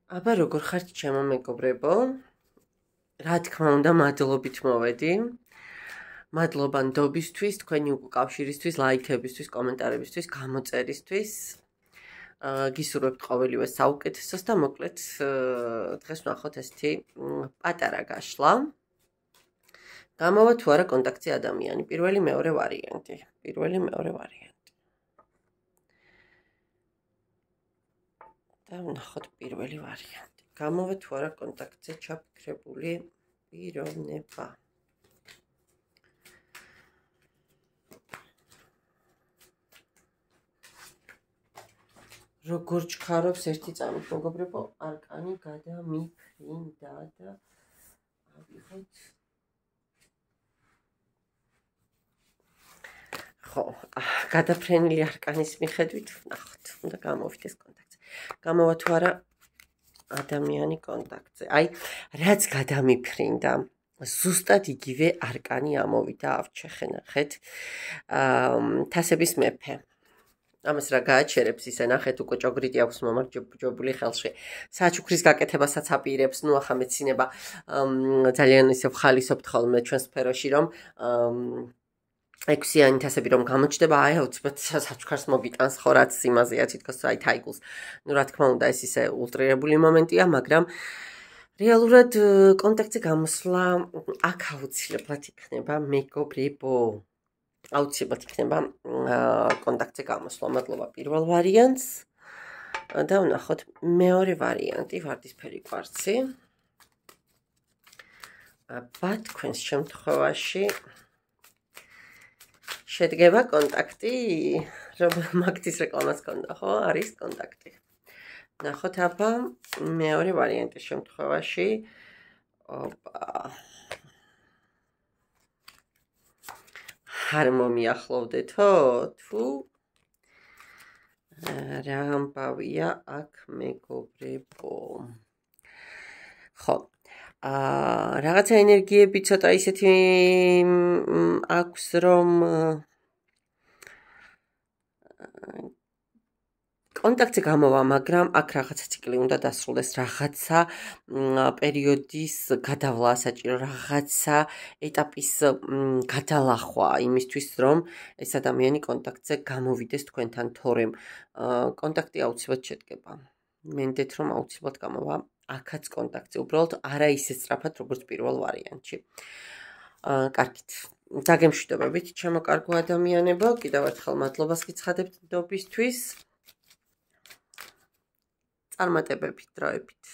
აბა როგორ ხართ ჩემო მეგობრებო? რა თქმა უნდა, მადლობით მოვედი. მადლობა ნდობისთვის, თქვენი უკავშირისთვის, ლაიქებისთვის, კომენტარებისთვის, გამოწერისთვის. გისურვებთ ყოველივე საუკეთესოს და მოკლედ დღეს ვნახოთ ესეთი პატარა გაშლა. გამოვა თუ არა კონტაქტზე ადამიანი, პირველი მეორე ვარიანტი. და ვნახოთ პირველი ვარიანტი. გამოვა თუ არა კონტაქტზე ჩაფიქრებული პიროვნება. როგორ ჩქარობს ერთი წამით მეგობრებო, არკანი გადამიფრინდა და ავიღოთ. ხო, გადაფრენილი არკანის მიხედვით ვნახოთ, უნდა გამოვით ეს კონტაქტზე. გამოვა თუ არა ადამიანი კონტაქტზე. აი, რაც გადამიფრინდა, ზუსტად იგივე არკანი ამოვიდა, ავჩეხენახეთ. თასების მეფე. ამას რა გააჩერებს ისე ნახეთ უკვე ჭოგრიდი აქვს მომარჯვებული ხელში. საჩუქრის გაკეთებასაც აპირებს, ნუ ახლა მეცინება ძალიან ისე ვხალისობთ ხოლმე ჩვენ სფეროში რომ 6-იანი თასები რომ გამოჩნდება, აი უცბად საჩუქარს მოგიტანს ხო რაც იმაზეა თითქოს აი თაიგულს. ნუ რა თქმა უნდა ეს ისე ულტრირებული მომენტია, მაგრამ რეალურად კონტაქტზე გამოსვლა აქ აუცილებლად იქნება მეგობრებო. აუცილებლად იქნება კონტაქტზე გამოსვლა. მადლობა პირველ ვარიანტს და ვნახოთ მეორე ვარიანტი, ვარდისფერი კვარცი. აბა თქვენს შემთხვევაში შედგება კონტაქტი, რომ მაგდის რეკლამას გქონდა, ხო? არის კონტაქტი. ვნახოთ აბა მეორე ვარიანტის შემთხვევაში. ოპა. არ მომიახლოვდეთო? თუ რა ამბავია აქ მეგობრებო. ხო. რაღაცა ენერგიები ცოტა ისეთი აქვს რომ კონტაქტზე გამოვა, მაგრამ აქ რაღაცა ციკლი უნდა დასრულდეს, რაღაცა პერიოდის გადავლა საჭირო, რაღაცა ეტაპის გადალახვა იმისთვის, რომ ეს ადამიანი კონტაქტზე გამოვიდეს თქვენთან, თორემ კონტაქტი აუცილებლად შედგება. მენდეთ რომ აუცილებლად გამოვა აქაც კონტაქტზე, უბრალოდ არა ისე სწრაფად, როგორც პირველ ვარიანტში. კარგით. დაგემშვიდობებით, ჩემო კარგო ადამიანებო, კიდევ ერთხელ მადლობას გიცხადებთ ნდობისთვის. წარმატებებით, დროებით.